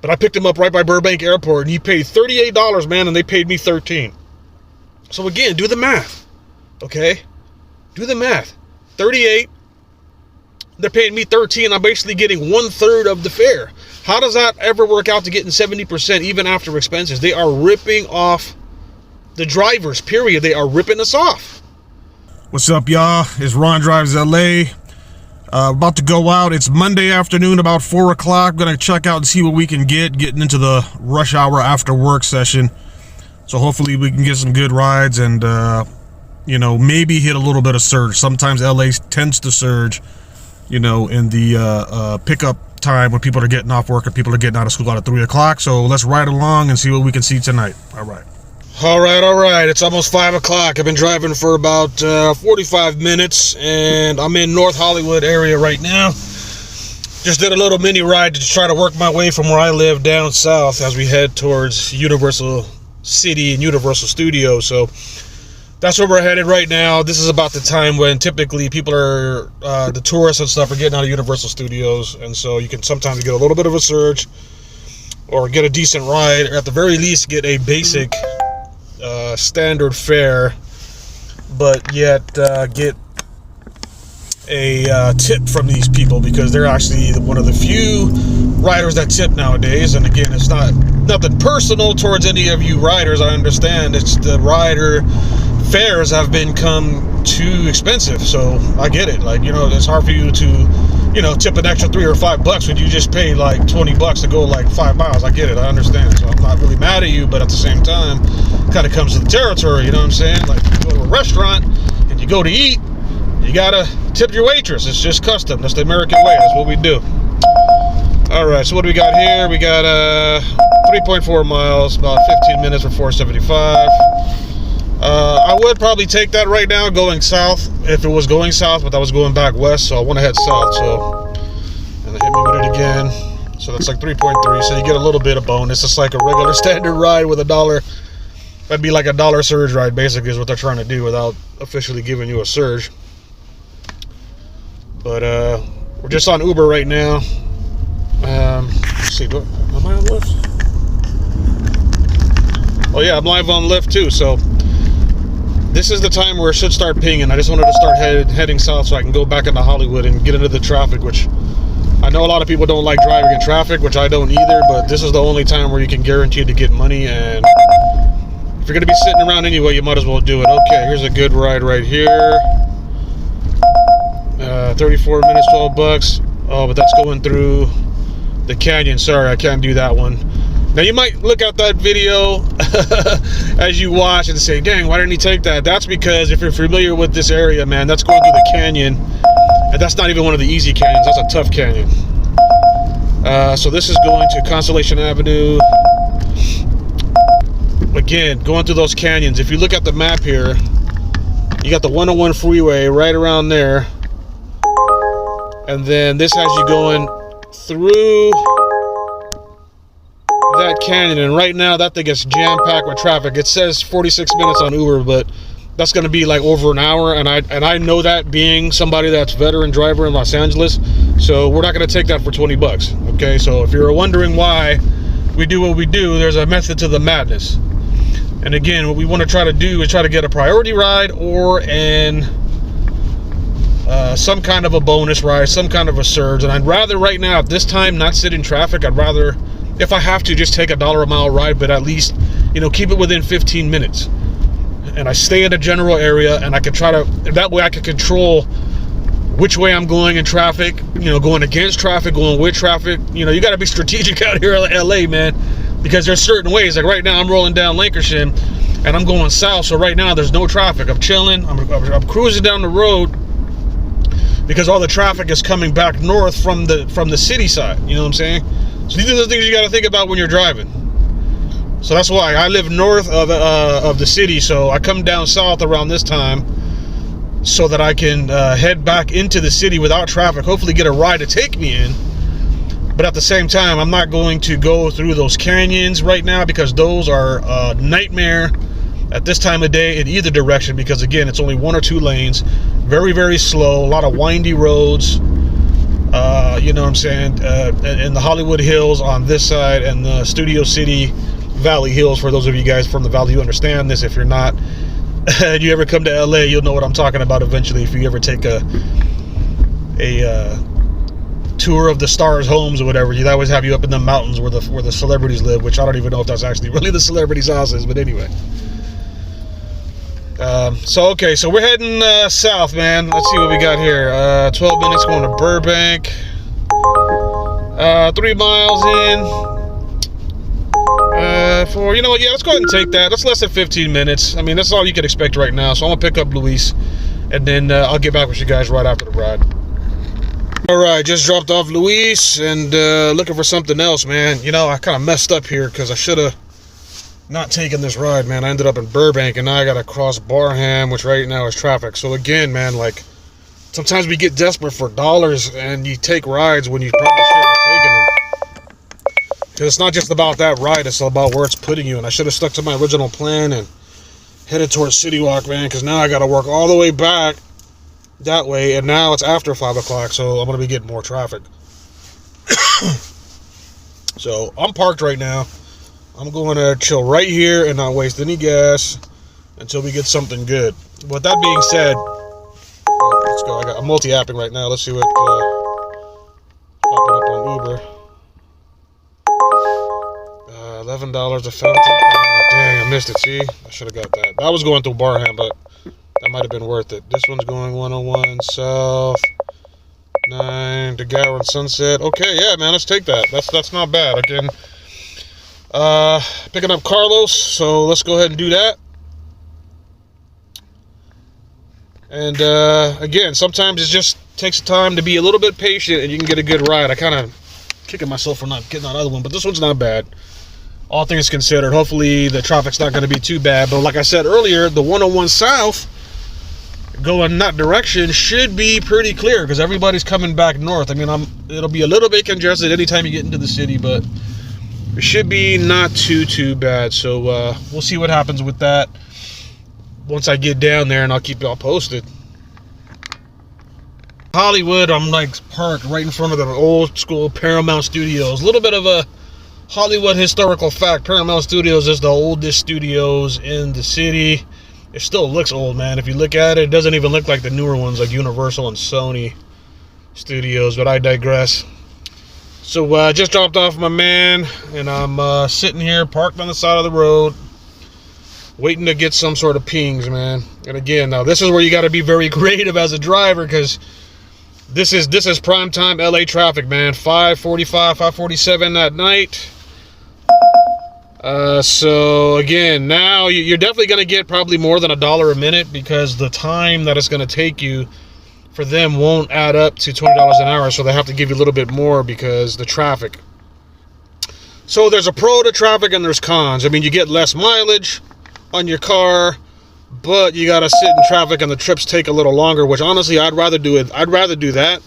But I picked him up right by Burbank Airport, and he paid $38, man, and they paid me $13. So again, do the math, okay? Do the math. 38, they're paying me 13. I'm basically getting 1/3 of the fare. How does that ever work out to getting 70% even after expenses? They are ripping off the drivers, period. They are ripping us off. What's up, y'all? It's Ron Drives LA. About to go out. It's Monday afternoon, about 4 o'clock. Gonna check out and see what we can getting into the rush hour after work session. So hopefully we can get some good rides and, you know, maybe hit a little bit of surge. Sometimes LA tends to surge, you know, in the pickup time when people are getting off work and people are getting out of school out at 3 o'clock. So let's ride along and see what we can see tonight. All right. All right. It's almost 5 o'clock. I've been driving for about 45 minutes, and I'm in North Hollywood area right now. Just did a little mini ride to try to work my way from where I live down south as we head towards Universal City and Universal Studios. So that's where we're headed right now. This is about the time when typically people are, the tourists and stuff are getting out of Universal Studios, and so you can sometimes get a little bit of a surge or get a decent ride, or at the very least get a basic standard fare, but yet get a tip from these people, because they're actually one of the few riders that tip nowadays. And again, it's not nothing personal towards any of you riders, I understand. It's the rider fares have become too expensive, so I get it. Like, you know, it's hard for you to, you know, tip an extra $3 or $5 when you just pay like $20 to go like 5 miles. I get it, I understand. So I'm not really mad at you, but at the same time, kind of comes to the territory, you know what I'm saying? Like, you go to a restaurant and you go to eat, you gotta tip your waitress. It's just custom. That's the American way. That's what we do. All right, so what do we got here? We got 3.4 miles, about 15 minutes for 475. I would probably take that right now going south if it was going south, but I was going back west, so I want to head south. So, and it hit me with it again. So that's like 3.3. So you get a little bit of bonus. It's like a regular standard ride with $1. That'd be like $1 surge ride, basically, is what they're trying to do without officially giving you a surge. But we're just on Uber right now. Let's see, am I on Lyft? Oh yeah, I'm live on Lyft too. So this is the time where it should start pinging. I just wanted to start heading south so I can go back into Hollywood and get into the traffic, which I know a lot of people don't like driving in traffic, which I don't either, but this is the only time where you can guarantee to get money, and if you're going to be sitting around anyway, you might as well do it. Okay, here's a good ride right here. 34 minutes, $12. Oh, but that's going through the canyon. Sorry, I can't do that one. Now, you might look at that video as you watch and say, dang, why didn't he take that? That's because if you're familiar with this area, man, that's going through the canyon. And that's not even one of the easy canyons. That's a tough canyon. So this is going to Constellation Avenue. Again, going through those canyons. If you look at the map here, you got the 101 freeway right around there. And then this has you going through that canyon, and right now that thing is jam-packed with traffic. It says 46 minutes on Uber, but that's going to be like over an hour, and I know that, being somebody that's veteran driver in Los Angeles. So we're not going to take that for $20. Okay, so if you're wondering why we do what we do, there's a method to the madness. And again, what we want to try to do is try to get a priority ride or some kind of a bonus ride, some kind of a surge. And I'd rather right now at this time not sit in traffic. I'd rather, if I have to, just take $1 a mile ride, but at least, you know, keep it within 15 minutes. And I stay in a general area, and I can try to, that way I can control which way I'm going in traffic, you know, going against traffic, going with traffic. You know, you got to be strategic out here in LA, man, because there's certain ways. Like right now I'm rolling down Lancashire and I'm going south. So right now there's no traffic. I'm chilling. I'm cruising down the road because all the traffic is coming back north from the city side. You know what I'm saying? So these are the things you got to think about when you're driving. So that's why I live north of the city. So I come down south around this time so that I can head back into the city without traffic, hopefully get a ride to take me in. But at the same time, I'm not going to go through those canyons right now, because those are a nightmare at this time of day in either direction, because again, it's only 1 or 2 lanes, very, very slow, a lot of windy roads. You know what I'm saying? In the Hollywood Hills on this side, and the Studio City Valley Hills. For those of you guys from the Valley, you understand this. If you're not, and you ever come to LA, you'll know what I'm talking about eventually. If you ever take a tour of the stars' homes or whatever, they always have you up in the mountains where the celebrities live, which I don't even know if that's actually really the celebrities' houses, but anyway. So we're heading south, man. Let's see what we got here. 12 minutes going to Burbank. 3 miles in. You know what? Yeah, let's go ahead and take that. That's less than 15 minutes. I mean, that's all you can expect right now. So I'm gonna pick up Luis, and then I'll get back with you guys right after the ride. All right, just dropped off Luis and looking for something else, man. You know, I kind of messed up here because I should have not taken this ride, man. I ended up in Burbank, and now I got to cross Barham, which right now is traffic. So again, man, like, sometimes we get desperate for dollars, and you take rides when you probably shouldn't have taken them. Because it's not just about that ride, it's about where it's putting you. And I should have stuck to my original plan and headed towards City Walk, man, because now I got to work all the way back that way, and now it's after 5 o'clock, so I'm going to be getting more traffic. So I'm parked right now. I'm going to chill right here and not waste any gas until we get something good. With that being said, let's go. I'm multi-apping right now. Let's see what popping up on Uber. $11 a fountain. Oh, dang, I missed it. See, I should have got that. That was going through Barham, but that might have been worth it. This one's going 101 South 9 to Gower and Sunset. Okay, yeah, man, let's take that. That's not bad. Again, picking up Carlos, so let's go ahead and do that. And again, sometimes it just takes time to be a little bit patient, and you can get a good ride. I kind of kicking myself for not getting that other one, but this one's not bad. All things considered, hopefully the traffic's not going to be too bad. But like I said earlier, the 101 South going that direction should be pretty clear because everybody's coming back north. I mean, it'll be a little bit congested anytime you get into the city, but it should be not too bad. So we'll see what happens with that once I get down there, and I'll keep y'all posted. Hollywood, I'm like parked right in front of the old school Paramount Studios. A little bit of a Hollywood historical fact: Paramount Studios is the oldest studios in the city. It still looks old, man. If you look at it, it doesn't even look like the newer ones like Universal and Sony Studios, but I digress. So I just dropped off my man, and I'm sitting here parked on the side of the road waiting to get some sort of pings, man. And again, now this is where you got to be very creative as a driver, because this is prime time LA traffic, man. 5:45, 5:47 at night. So again, now you're definitely going to get probably more than $1 a minute, because the time that it's going to take you for them won't add up to $20 an hour. So they have to give you a little bit more because the traffic. So there's a pro to traffic and there's cons. I mean, you get less mileage on your car, but you got to sit in traffic and the trips take a little longer, which honestly, I'd rather do that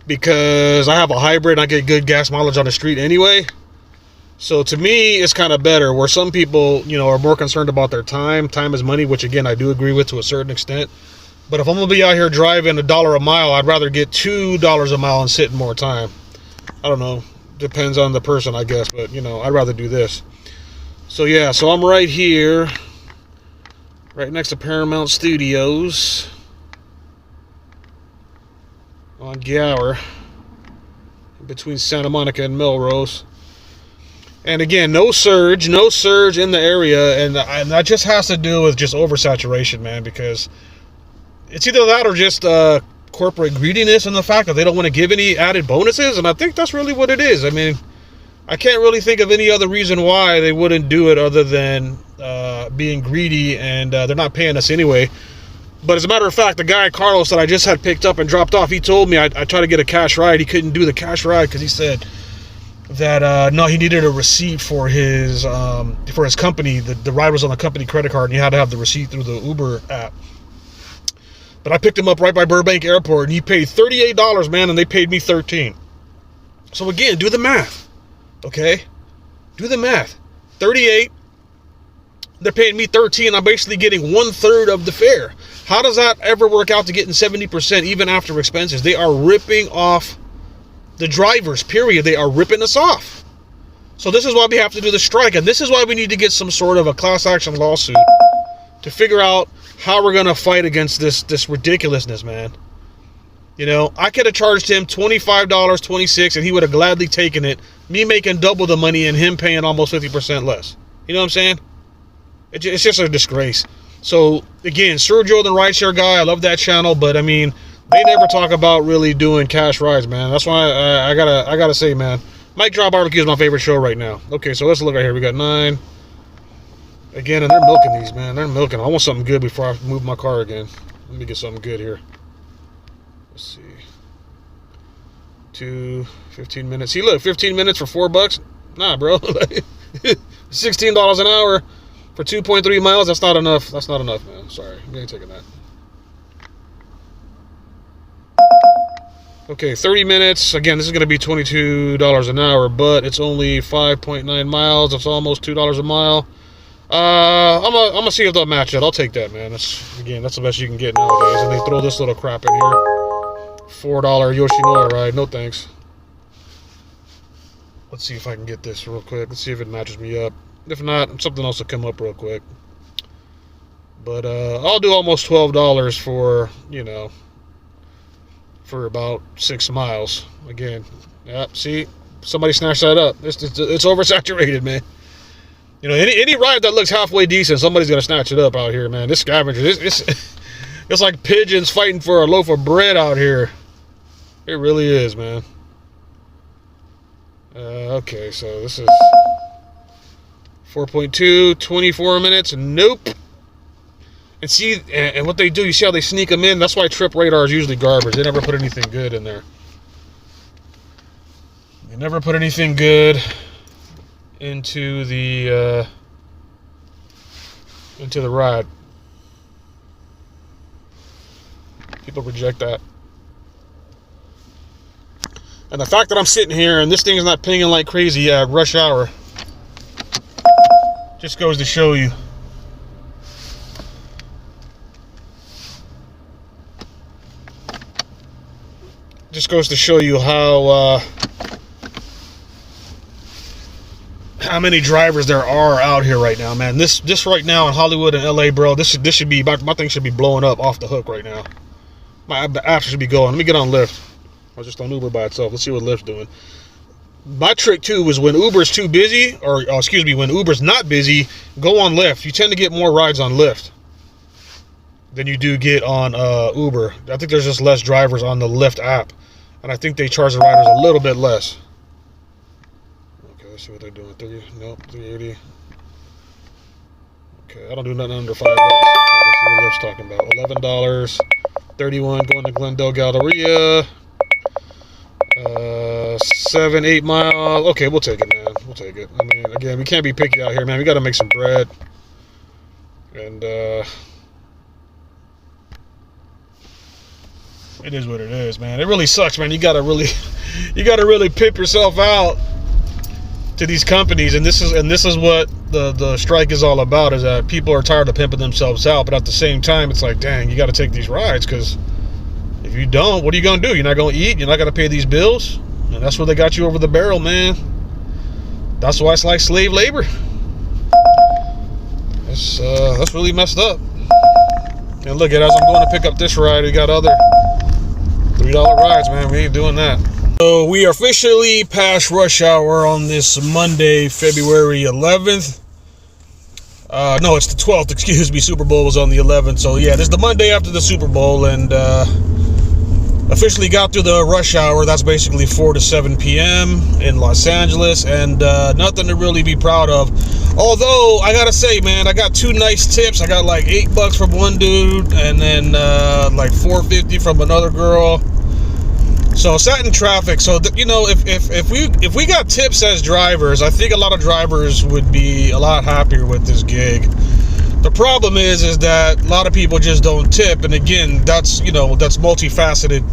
because I have a hybrid and I get good gas mileage on the street anyway. So to me, it's kind of better, where some people, are more concerned about their time. Time is money, which again, I do agree with to a certain extent. But if I'm going to be out here driving $1 a mile, I'd rather get $2 a mile and sit in more time. I don't know. Depends on the person, I guess. But, I'd rather do this. So yeah, so I'm right here, right next to Paramount Studios on Gower, between Santa Monica and Melrose. And again, no surge in the area, and that just has to do with just oversaturation, man, because it's either that or just corporate greediness and the fact that they don't want to give any added bonuses, and I think that's really what it is. I mean, I can't really think of any other reason why they wouldn't do it other than being greedy, and they're not paying us anyway. But as a matter of fact, the guy, Carlos, that I just had picked up and dropped off, he told me I tried to get a cash ride. He couldn't do the cash ride because he said that no, he needed a receipt for his company. The ride was on the company credit card, and he had to have the receipt through the Uber app. But I picked him up right by Burbank Airport, and he paid $38, man, and they paid me $13. So again, do the math. Okay, do the math. 38, they're paying me 13. I'm basically getting 1/3 of the fare. How does that ever work out to getting 70% even after expenses? They are ripping off the drivers, period. They are ripping us off. So this is why we have to do the strike, and this is why we need to get some sort of a class action lawsuit to figure out how we're going to fight against this ridiculousness, man. You know, I could have charged him $25, $26, and he would have gladly taken it. Me making double the money and him paying almost 50% less. You know what I'm saying? It's just a disgrace. So, again, Sergio, the rideshare guy, I love that channel, but, I mean, they never talk about really doing cash rides, man. That's why I gotta say, man, Mike Drop Barbecue is my favorite show right now. Okay, so let's look right here. We got 9. Again, and they're milking these, man. They're milking. I want something good before I move my car again. Let me get something good here. Let's see. 15 minutes. See, look, 15 minutes for $4. Nah, bro. $16 an hour for 2.3 miles. That's not enough. That's not enough, man. Sorry, I ain't taking that. Okay, 30 minutes. Again, this is going to be $22 an hour, but it's only 5.9 miles. It's almost $2 a mile. I'm gonna see if they'll match it. I'll take that, man. That's the best you can get nowadays. And they throw this little crap in here. $4 Yoshinoya ride. No thanks. Let's see if I can get this real quick. Let's see if it matches me up. If not, something else will come up real quick. But I'll do almost $12 for, you know, for about 6 miles. Again, yeah, see, somebody snatched that up. It's oversaturated, man. You know, any ride that looks halfway decent, somebody's gonna snatch it up out here, man. This scavenger, it's like pigeons fighting for a loaf of bread out here. It really is, man. Okay, so this is 4.2, 24 minutes. Nope. And see, and what they do, you see how they sneak them in? That's why trip radar is usually garbage. They never put anything good in there. They never put anything good into the ride. People reject that. And the fact that I'm sitting here and this thing is not pinging like crazy at rush hour just goes to show you. Just goes to show you how many drivers there are out here right now, man. This right now in Hollywood and LA, bro, this should be, my thing should be blowing up off the hook right now. My app should be going. Let me get on Lyft. I was just on Uber by itself. Let's see what Lyft's doing. My trick too was when Uber's too busy, or excuse me, when Uber's not busy, go on Lyft. You tend to get more rides on Lyft than you do get on Uber. I think there's just less drivers on the Lyft app, and I think they charge the riders a little bit less. Okay, let's see what they're doing. 30, nope, 380. Okay, I don't do nothing under $5. Okay, let's see what Lyft's talking about. $11, 31 going to Glendale Galleria. 7, 8 miles. Okay, we'll take it, man. We'll take it. I mean, again, we can't be picky out here, man. We got to make some bread. And it is what it is, man. It really sucks, man. You gotta really pimp yourself out to these companies, and this is what the strike is all about. Is that people are tired of pimping themselves out, but at the same time, it's like, dang, you got to take these rides, because if you don't, what are you gonna do? You're not gonna eat. You're not gonna pay these bills, and that's where they got you over the barrel, man. That's why it's like slave labor. That's really messed up. And look at, as I'm going to pick up this ride, we got other $3 rides, man. We ain't doing that. So we are officially past rush hour on this Monday, February 11th. No, it's the 12th, excuse me. Super Bowl was on the 11th. So yeah, this is the Monday after the Super Bowl, and officially got through the rush hour. That's basically 4 to 7 p.m. in Los Angeles, and nothing to really be proud of. Although, I gotta say, man, I got 2 nice tips. I got like $8 from one dude, and then like $4.50 from another girl. So sat in traffic. So you know, if we got tips as drivers, I think a lot of drivers would be a lot happier with this gig. The problem is that a lot of people just don't tip, and again, that's multifaceted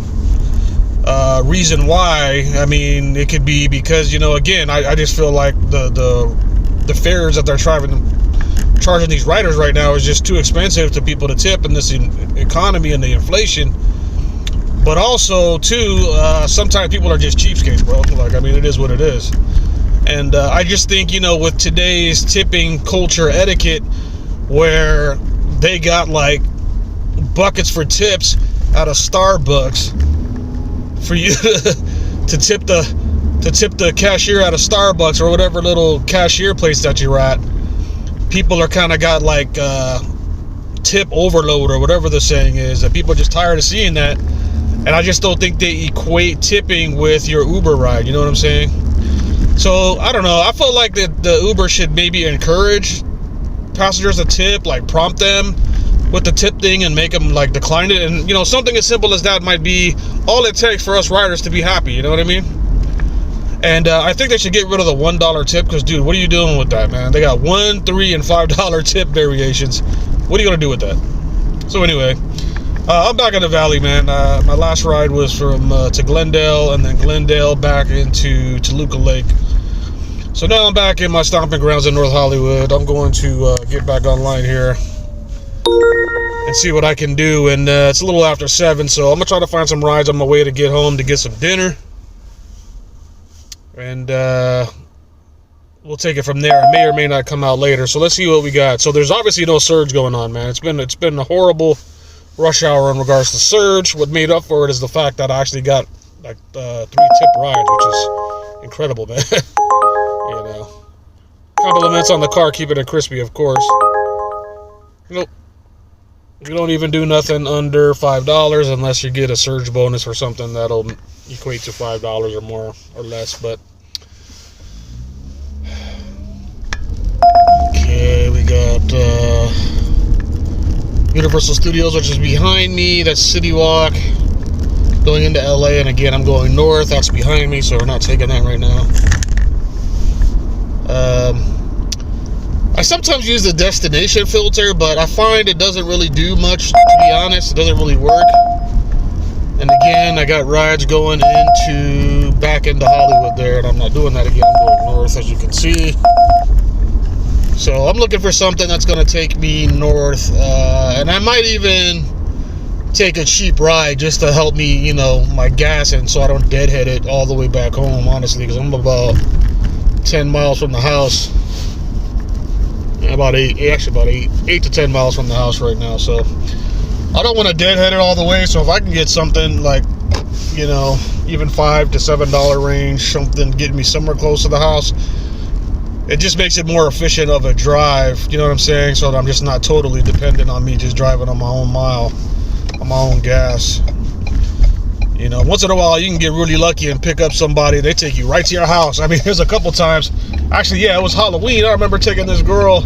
reason why. I mean, it could be because, again, I just feel like the fares that they're charging these riders right now is just too expensive to people to tip in this economy and the inflation. But also, too, sometimes people are just cheapskates, bro. Like, I mean, it is what it is. And I just think, you know, with today's tipping culture etiquette, where they got like buckets for tips out of Starbucks for you to tip the cashier out of Starbucks or whatever little cashier place that you're at, people are kind of got like tip overload or whatever the saying is, that people are just tired of seeing that. And I just don't think they equate tipping with your Uber ride. You know what I'm saying? So, I don't know. I feel like the Uber should maybe encourage passengers to tip, like prompt them with the tip thing and make them like decline it. And, you know, something as simple as that might be all it takes for us riders to be happy. You know what I mean? And I think they should get rid of the $1 tip because, dude, what are you doing with that, man? They got $1, $3, and $5 tip variations. What are you going to do with that? So, anyway. I'm back in the valley, man. My last ride was from to Glendale, and then Glendale back into Toluca Lake. So now I'm back in my stomping grounds in North Hollywood. I'm going to get back online here and see what I can do. And it's a little after 7, so I'm gonna try to find some rides on my way to get home to get some dinner, and we'll take it from there. It may or may not come out later. So let's see what we got. So there's obviously no surge going on, man. It's been a horrible rush hour in regards to surge. What made up for it is the fact that I actually got like 3 tip rides, which is incredible, man. You know, compliments on the car, keeping it crispy, of course. Nope. You don't even do nothing under $5 unless you get a surge bonus or something that'll equate to $5 or more or less. But okay, we got Universal Studios, which is behind me. That's City Walk going into LA, and again I'm going north. That's behind me, so we're not taking that right now. I sometimes use the destination filter, but I find it doesn't really do much, to be honest. It doesn't really work. And again, I got rides going back into Hollywood there, and I'm not doing that again. I'm going north, as you can see. So I'm looking for something that's going to take me north, and I might even take a cheap ride just to help me, you know, my gas, and so I don't deadhead it all the way back home, honestly, because I'm about 10 miles from the house. About 8 to 10 miles from the house right now. So I don't want to deadhead it all the way. So if I can get something like, you know, even $5 to $7 range, something getting me somewhere close to the house, it just makes it more efficient of a drive. You know what I'm saying? So that I'm just not totally dependent on me just driving on my own mile, on my own gas. You know, once in a while you can get really lucky and pick up somebody. They take you right to your house. I mean, there's a couple times. Actually, yeah, it was Halloween. I remember taking this girl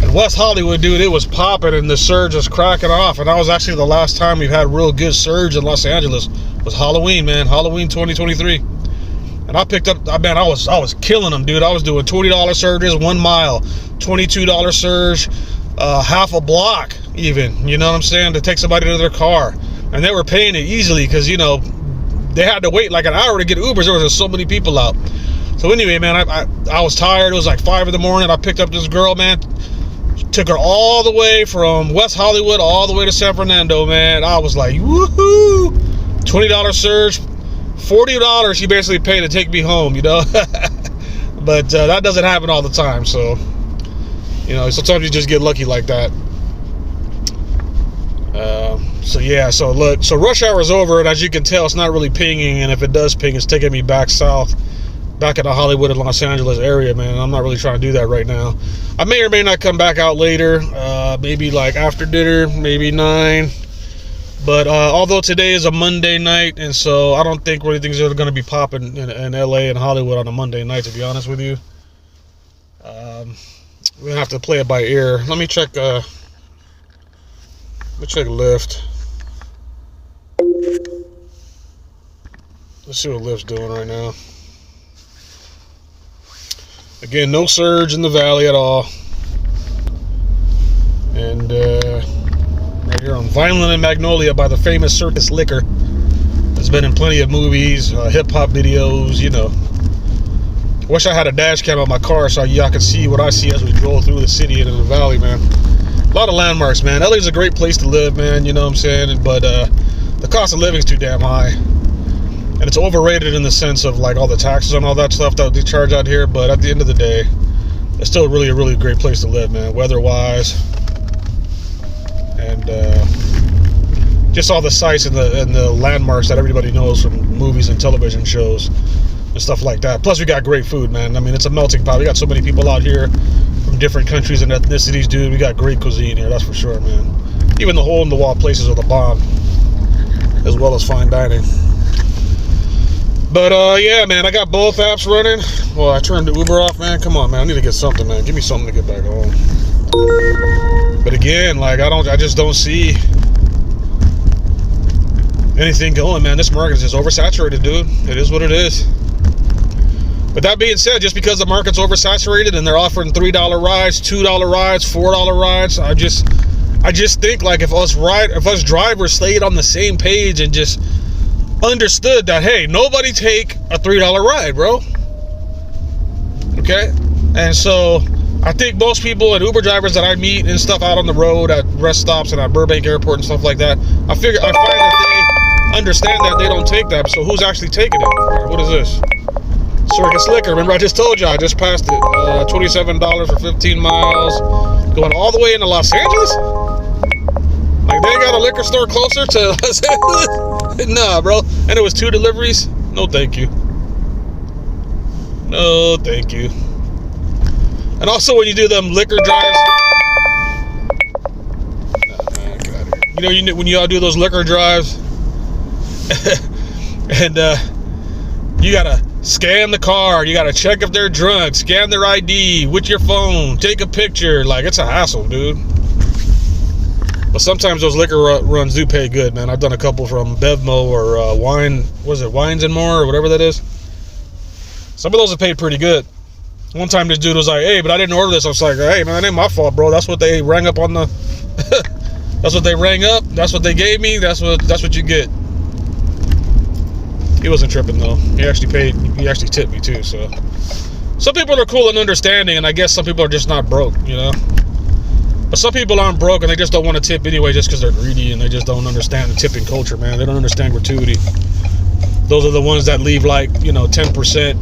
in West Hollywood, dude. It was popping and the surge was cracking off. And that was actually the last time we've had real good surge in Los Angeles. It was Halloween, man. Halloween 2023. And I picked up, man, I was killing them, dude. I was doing $20 surges, 1 mile, $22 surge, half a block even. You know what I'm saying? To take somebody to their car. And they were paying it easily because, you know, they had to wait like an hour to get Ubers. There was just so many people out. So anyway, man, I was tired. It was like 5 in the morning. I picked up this girl, man. Took her all the way from West Hollywood all the way to San Fernando, man. I was like, woohoo! $20 surge, $40 she basically paid to take me home, you know? But that doesn't happen all the time. So, you know, sometimes you just get lucky like that. So yeah, so look, so rush hour is over, and as you can tell, it's not really pinging, and if it does ping, it's taking me back south, back in the Hollywood and Los Angeles area, man. I'm not really trying to do that right now. I may or may not come back out later, maybe like after dinner, maybe 9. But although today is a Monday night, and so I don't think really things are going to be popping in LA and Hollywood on a Monday night, to be honest with you. We're gonna have to play it by ear. Let me check Lyft. Let's see what Lyft's doing right now. Again, no surge in the valley at all. And right here on Vineland and Magnolia by the famous Circus Liquor. It's been in plenty of movies, hip-hop videos, you know. Wish I had a dash cam on my car so y'all could see what I see as we drove through the city and in the valley, man. A lot of landmarks, man. LA's a great place to live, man. You know what I'm saying? But the cost of living is too damn high. And it's overrated in the sense of like all the taxes and all that stuff that they charge out here. But at the end of the day, it's still really a really great place to live, man. Weather-wise. And just all the sights and the landmarks that everybody knows from movies and television shows and stuff like that. Plus, we got great food, man. I mean, it's a melting pot. We got so many people out here from different countries and ethnicities, dude. We got great cuisine here, that's for sure, man. Even the hole-in-the-wall places are the bomb, as well as fine dining. But, yeah, man, I got both apps running. Well, I turned the Uber off, man. Come on, man. I need to get something, man. Give me something to get back home. But again, like, I just don't see anything going, man. This market is just oversaturated, dude. It is what it is. But that being said, just because the market's oversaturated and they're offering $3 rides, $2 rides, $4 rides, I just think like if us drivers stayed on the same page and just understood that, hey, nobody take a $3 ride, bro. Okay? And so I think most people and Uber drivers that I meet and stuff out on the road at rest stops and at Burbank Airport and stuff like that, I find that they understand that they don't take that. So who's actually taking it? All right, what is this? Circus Liquor. Remember, I just told you, I just passed it. $27 for 15 miles. Going all the way into Los Angeles? Like, they ain't got a liquor store closer to Los Angeles? Nah, bro. And it was 2 deliveries? No, thank you. No, thank you. And also, when you do them liquor drives... Nah, man, get out of here. You know, when you all do those liquor drives... and, you gotta scan the car, you gotta check if they're drunk, scan their ID with your phone, take a picture. Like, it's a hassle, dude. But sometimes those liquor runs do pay good, man. I've done a couple from Bevmo or Wines and More or whatever that is. Some of those have paid pretty good. One time this dude was like, hey, but I didn't order this. I was like, hey, man, that ain't my fault, bro. That's what they rang up on the that's what they rang up, that's what they gave me, that's what you get. He wasn't tripping though. He actually tipped me too. So some people are cool and understanding, and I guess some people are just not broke, you know. But some people aren't broke and they just don't want to tip anyway, just because they're greedy and they just don't understand the tipping culture, man. They don't understand gratuity. Those are the ones that leave like 10%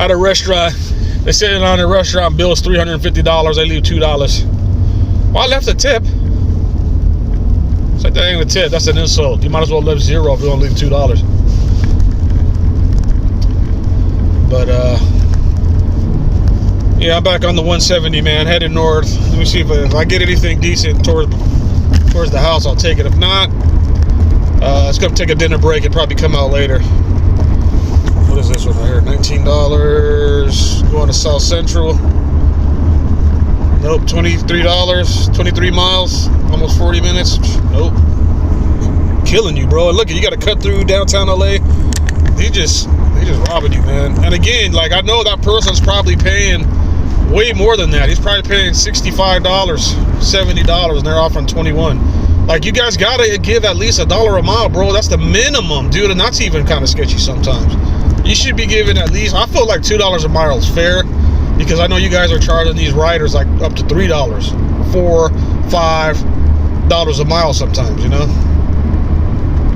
at a restaurant. They sit on a restaurant, bills $350. They leave $2. Well, I left a tip. It's like, that ain't a tip, that's an insult. You might as well leave $0 if you don't leave $2. But yeah, I'm back on the 170, man, heading north. Let me see if I get anything decent towards the house, I'll take it. If not, it's gonna take a dinner break and probably come out later. What is this one right here? $19. Going to South Central. Nope, $23, 23 miles, almost 40 minutes. Nope. Killing you, bro. And look, you got to cut through downtown LA. They just robbing you, man. And again, like, I know that person's probably paying way more than that. He's probably paying $65, $70, and they're offering $21. Like, you guys got to give at least $1 a mile, bro. That's the minimum, dude, and that's even kind of sketchy sometimes. You should be giving at least, I feel like $2 a mile is fair. Because I know you guys are charging these riders like up to $3, $4, $5 a mile sometimes, you know?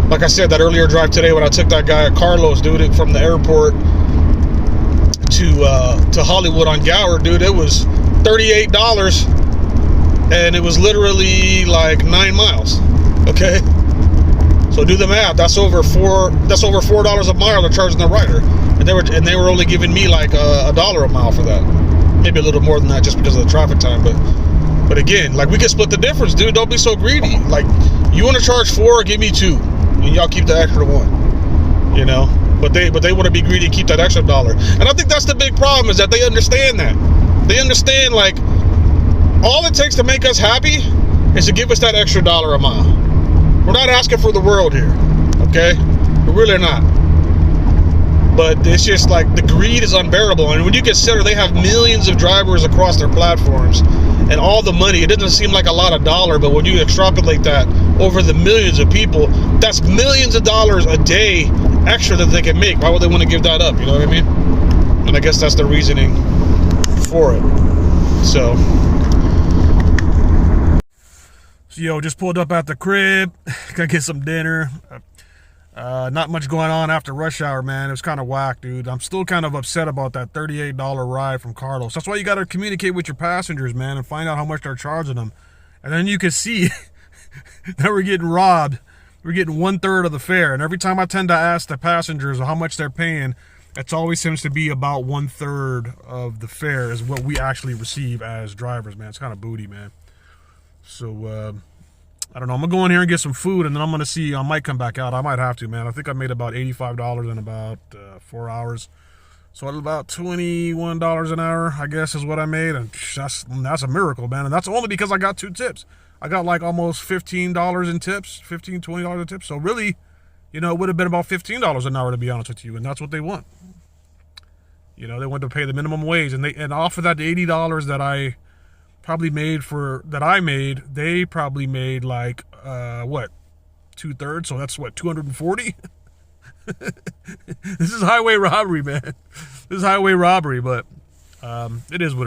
Like I said, that earlier drive today when I took that guy at Carlos, dude, from the airport to Hollywood on Gower, dude, it was $38 and it was literally like 9 miles, okay? So do the math, that's over $4 a mile they're charging the rider. And they were only giving me like $1 a mile for that. Maybe a little more than that just because of the traffic time. But again, like, we can split the difference, dude. Don't be so greedy. Like, you want to charge 4, give me 2, and y'all keep the extra 1. You know. But they want to be greedy and keep that extra $1. And I think that's the big problem, is that they understand that. They understand, like, all it takes to make us happy is to give us that extra $1 a mile. We're not asking for the world here, okay? We're really not. But it's just like the greed is unbearable. And when you consider they have millions of drivers across their platforms and all the money, it doesn't seem like a lot of dollar, but when you extrapolate that over the millions of people, that's millions of dollars a day extra that they can make. Why would they want to give that up? You know what I mean? And I guess that's the reasoning for it. So yo, just pulled up at the crib. Gonna get some dinner. Not much going on after rush hour, man. It was kind of whack, dude. I'm still kind of upset about that $38 ride from Carlos. That's why you got to communicate with your passengers, man, and find out how much they're charging them. And then you can see that we're getting robbed. We're getting 1/3 of the fare. And every time I tend to ask the passengers how much they're paying, it always seems to be about 1/3 of the fare is what we actually receive as drivers, man. It's kind of booty, man. So, I don't know. I'm going to go in here and get some food, and then I'm going to see. I might come back out. I might have to, man. I think I made about $85 in about 4 hours. So about $21 an hour, I guess, is what I made. And that's a miracle, man. And that's only because I got 2 tips. I got like almost $15 in tips, $15, $20 in tips. So really, you know, it would have been about $15 an hour, to be honest with you. And that's what they want. You know, they want to pay the minimum wage. And off of that $80 that I probably made they probably made like what, 2/3, so that's what, 240. This is highway robbery, man. This is highway robbery, but it is what